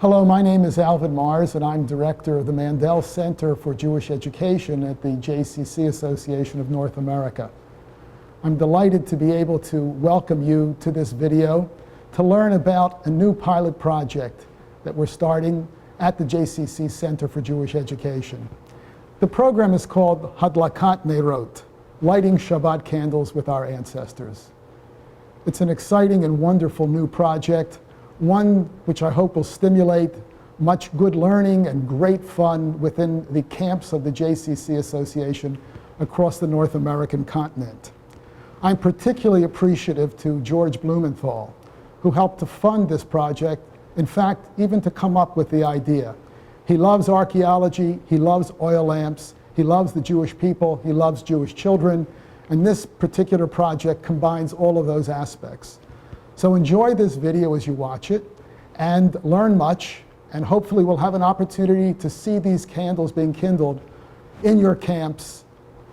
Hello, my name is Alvin Mars, and I'm director of the Mandel Center for Jewish Education at the JCC Association of North America. I'm delighted to be able to welcome you to this video to learn about a new pilot project that we're starting at the JCC Center for Jewish Education. The program is called Hadlakat Neirot, Lighting Shabbat Candles with Our Ancestors. It's an exciting and wonderful new project, one which I hope will stimulate much good learning and great fun within the camps of the JCC Association across the North American continent. I'm particularly appreciative to George Blumenthal, who helped to fund this project, in fact, even to come up with the idea. He loves archaeology, he loves oil lamps, he loves the Jewish people, he loves Jewish children, and this particular project combines all of those aspects. So enjoy this video as you watch it and learn much, and hopefully we'll have an opportunity to see these candles being kindled in your camps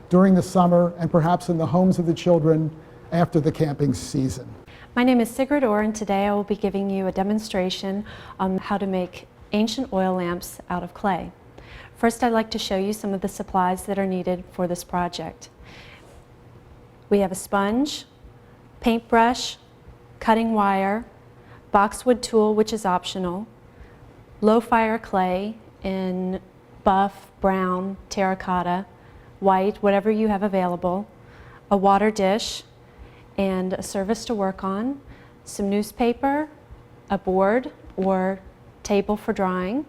during the summer and perhaps in the homes of the children after the camping season. My name is Sigrid Orr, and today I will be giving you a demonstration on how to make ancient oil lamps out of clay. First, I'd like to show you some of the supplies that are needed for this project. We have a sponge, paintbrush, cutting wire, boxwood tool, which is optional, low fire clay in buff, brown, terracotta, white, whatever you have available, a water dish, and a surface to work on, some newspaper, a board or table for drying,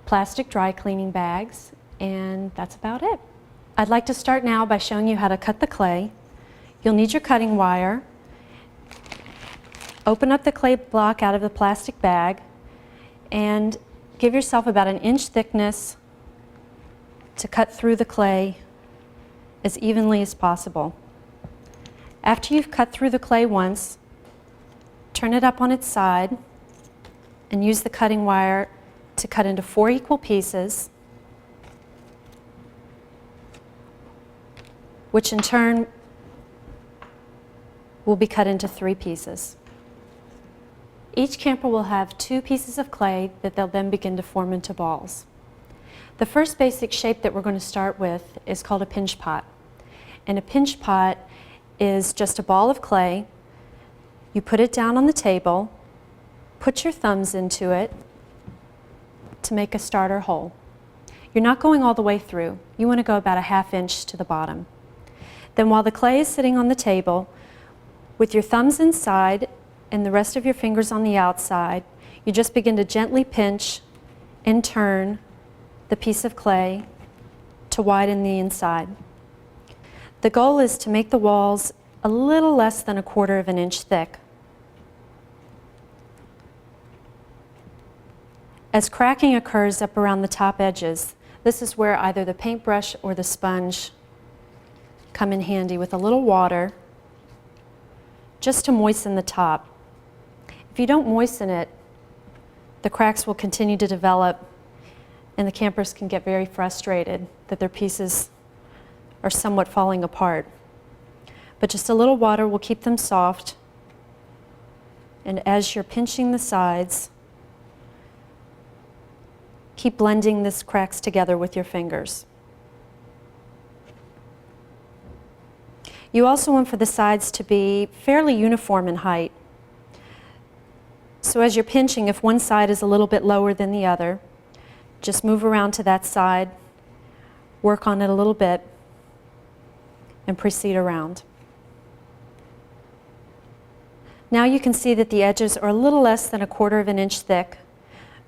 plastic dry cleaning bags, and that's about it. I'd like to start now by showing you how to cut the clay. You'll need your cutting wire. Open up the clay block out of the plastic bag and give yourself about an inch thickness to cut through the clay as evenly as possible. After you've cut through the clay once, turn it up on its side and use the cutting wire to cut into 4 equal pieces, which in turn will be cut into 3 pieces. Each camper will have 2 pieces of clay that they'll then begin to form into balls. The first basic shape that we're going to start with is called a pinch pot. And a pinch pot is just a ball of clay. You put it down on the table, put your thumbs into it to make a starter hole. You're not going all the way through. You want to go about a ½ inch to the bottom. Then while the clay is sitting on the table, with your thumbs inside and the rest of your fingers on the outside, you just begin to gently pinch and turn the piece of clay to widen the inside. The goal is to make the walls a little less than 1/4 inch thick. As cracking occurs up around the top edges, this is where either the paintbrush or the sponge come in handy with a little water just to moisten the top. If you don't moisten it, the cracks will continue to develop and the campers can get very frustrated that their pieces are somewhat falling apart. But just a little water will keep them soft, and as you're pinching the sides, keep blending these cracks together with your fingers. You also want for the sides to be fairly uniform in height. So as you're pinching, if one side is a little bit lower than the other, just move around to that side, work on it a little bit, and proceed around. Now you can see that the edges are a little less than 1/4 inch thick,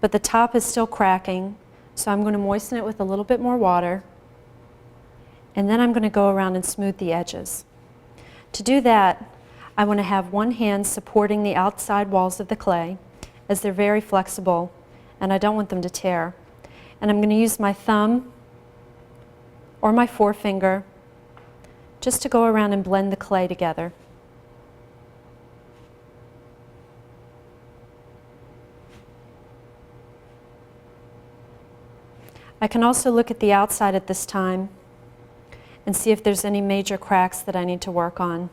but the top is still cracking, so I'm going to moisten it with a little bit more water, and then I'm going to go around and smooth the edges. To do that, I want to have one hand supporting the outside walls of the clay, as they're very flexible and I don't want them to tear. And I'm going to use my thumb or my forefinger just to go around and blend the clay together. I can also look at the outside at this time and see if there's any major cracks that I need to work on.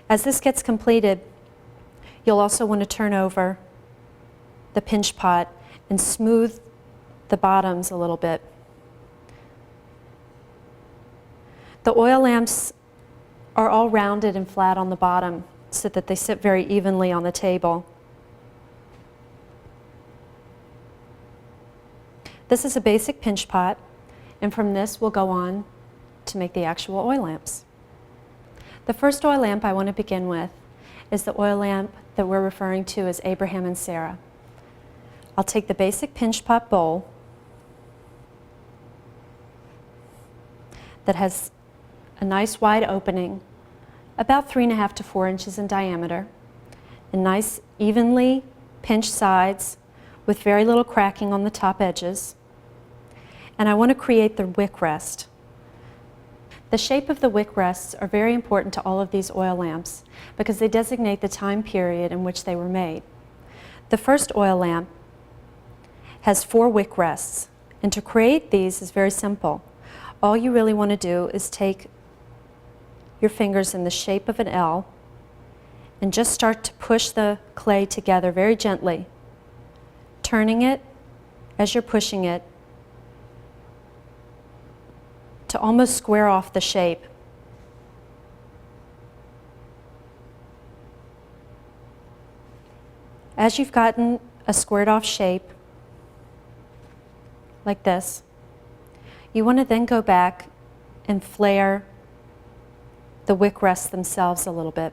As this gets completed, you'll also want to turn over the pinch pot and smooth the bottoms a little bit. The oil lamps are all rounded and flat on the bottom so that they sit very evenly on the table. This is a basic pinch pot, and from this we'll go on to make the actual oil lamps. The first oil lamp I want to begin with is the oil lamp that we're referring to as Abraham and Sarah. I'll take the basic pinch pot bowl that has a nice wide opening, about 3.5 to 4 inches in diameter, and nice evenly pinched sides with very little cracking on the top edges. And I want to create the wick rest. The shape of the wick rests are very important to all of these oil lamps because they designate the time period in which they were made. The first oil lamp has 4 wick rests, and to create these is very simple. All you really want to do is take your fingers in the shape of an L and just start to push the clay together very gently, turning it as you're pushing it to almost square off the shape. As you've gotten a squared off shape like this, you want to then go back and flare the wick rests themselves a little bit.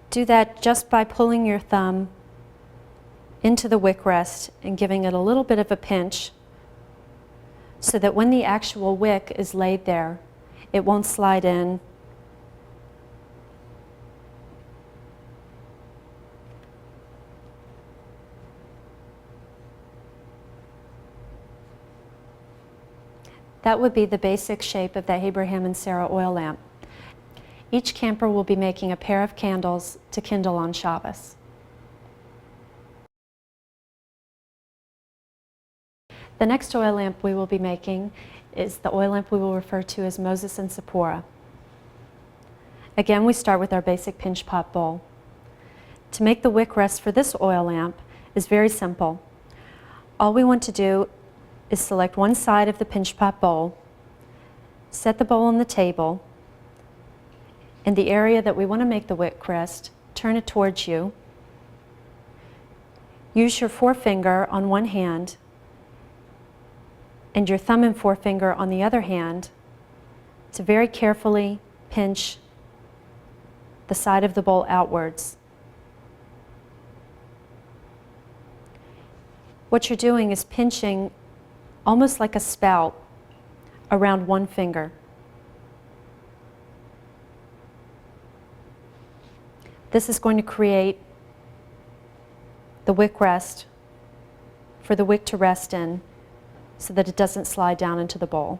Do that just by pulling your thumb into the wick rest and giving it a little bit of a pinch so that when the actual wick is laid there, it won't slide in. That would be the basic shape of the Abraham and Sarah oil lamp. Each camper will be making a pair of candles to kindle on Shabbos. The next oil lamp we will be making is the oil lamp we will refer to as Moses and Zipporah. Again, we start with our basic pinch pot bowl. To make the wick rest for this oil lamp is very simple. All we want to do is select one side of the pinch pot bowl, set the bowl on the table, and the area that we want to make the wick rest, turn it towards you. Use your forefinger on one hand and your thumb and forefinger on the other hand to very carefully pinch the side of the bowl outwards. What you're doing is pinching almost like a spout around one finger. This is going to create the wick rest for the wick to rest in so that it doesn't slide down into the bowl.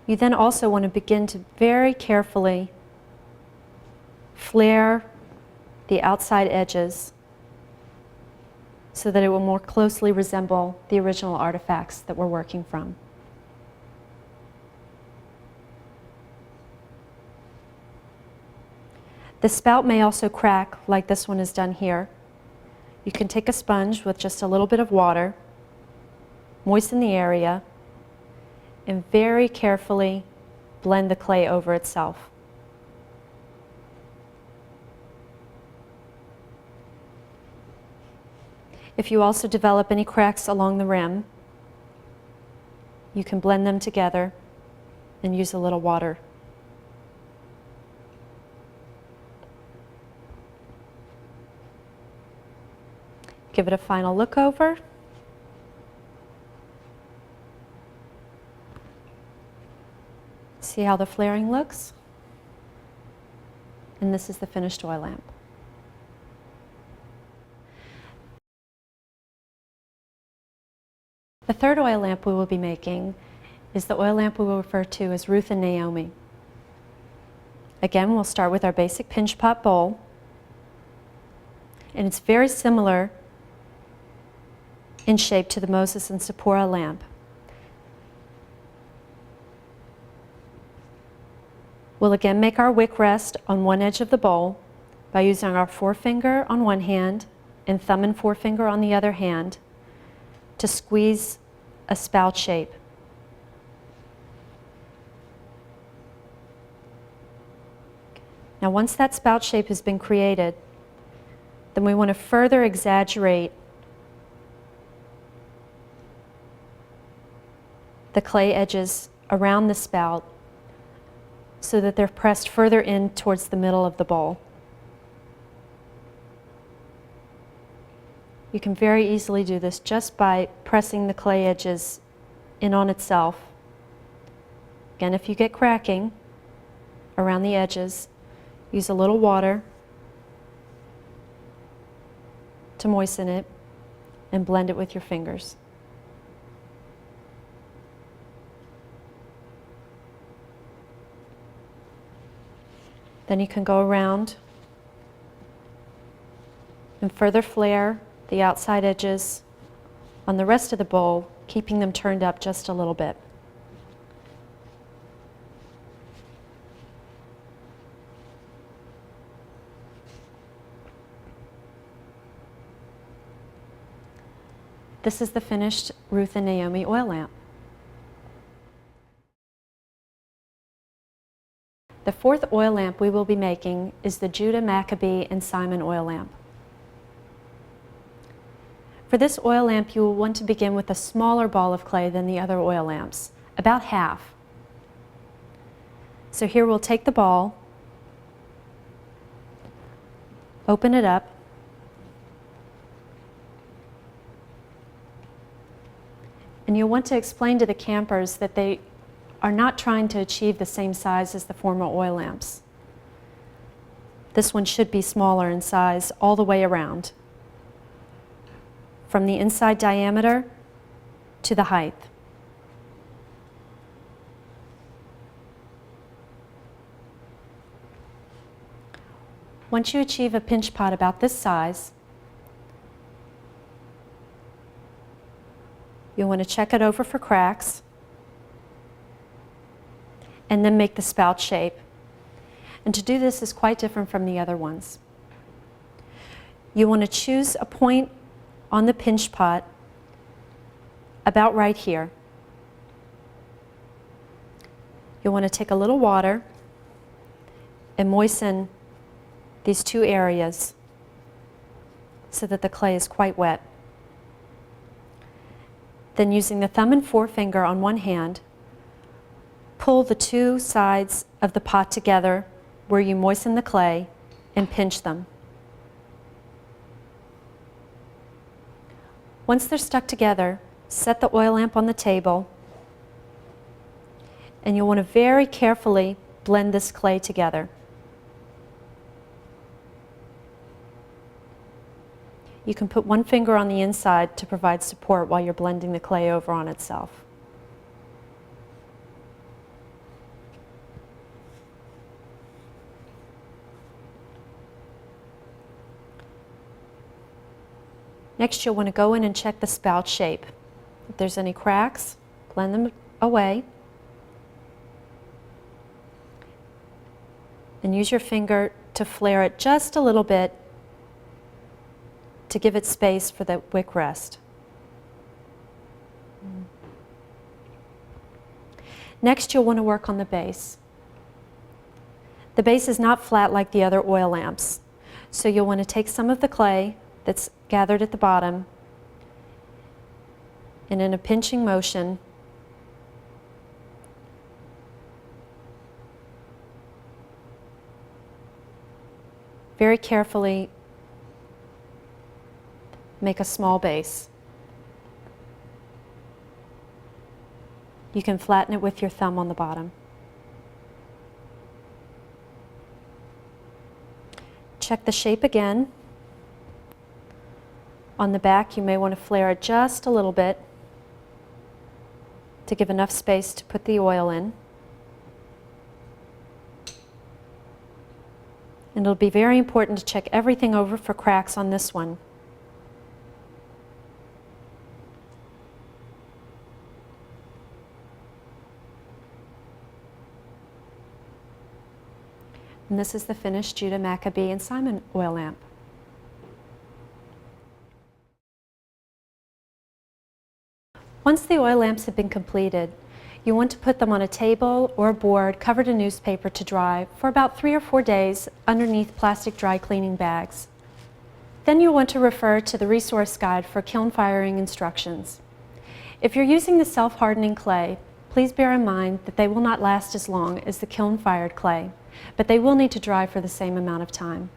You then also want to begin to very carefully flare the outside edges so that it will more closely resemble the original artifacts that we're working from. The spout may also crack like this one is done here. You can take a sponge with just a little bit of water, moisten the area, and very carefully blend the clay over itself. If you also develop any cracks along the rim, you can blend them together and use a little water. Give it a final look over. See how the flaring looks? And this is the finished oil lamp. The third oil lamp we will be making is the oil lamp we will refer to as Ruth and Naomi. Again, we'll start with our basic pinch pot bowl, and it's very similar in shape to the Moses and Zipporah lamp. We'll again make our wick rest on one edge of the bowl by using our forefinger on one hand and thumb and forefinger on the other hand to squeeze a spout shape. Now once that spout shape has been created, then we want to further exaggerate the clay edges around the spout so that they're pressed further in towards the middle of the bowl. You can very easily do this just by pressing the clay edges in on itself. Again, if you get cracking around the edges, use a little water to moisten it and blend it with your fingers. Then you can go around and further flare the outside edges on the rest of the bowl, keeping them turned up just a little bit. This is the finished Ruth and Naomi oil lamp. The fourth oil lamp we will be making is the Judah, Maccabee, and Simon oil lamp. For this oil lamp, you will want to begin with a smaller ball of clay than the other oil lamps, about half. So here we'll take the ball, open it up, and you'll want to explain to the campers that they are not trying to achieve the same size as the former oil lamps. This one should be smaller in size all the way around, from the inside diameter to the height. Once you achieve a pinch pot about this size, you'll want to check it over for cracks and then make the spout shape. And to do this is quite different from the other ones. You want to choose a point on the pinch pot about right here. You'll want to take a little water and moisten these two areas so that the clay is quite wet. Then using the thumb and forefinger on one hand, pull the two sides of the pot together where you moisten the clay and pinch them. Once they're stuck together, set the oil lamp on the table, and you'll want to very carefully blend this clay together. You can put one finger on the inside to provide support while you're blending the clay over on itself. Next, you'll want to go in and check the spout shape. If there's any cracks, blend them away. And use your finger to flare it just a little bit to give it space for the wick rest. Next, you'll want to work on the base. The base is not flat like the other oil lamps, so you'll want to take some of the clay that's gathered at the bottom, and in a pinching motion, very carefully make a small base. You can flatten it with your thumb on the bottom. Check the shape again. On the back, you may want to flare it just a little bit to give enough space to put the oil in. And it'll be very important to check everything over for cracks on this one. And this is the finished Judah Maccabee and Simon oil lamp. Once the oil lamps have been completed, you want to put them on a table or a board covered in newspaper to dry for about 3 or 4 days underneath plastic dry cleaning bags. Then you'll want to refer to the resource guide for kiln firing instructions. If you're using the self-hardening clay, please bear in mind that they will not last as long as the kiln-fired clay, but they will need to dry for the same amount of time.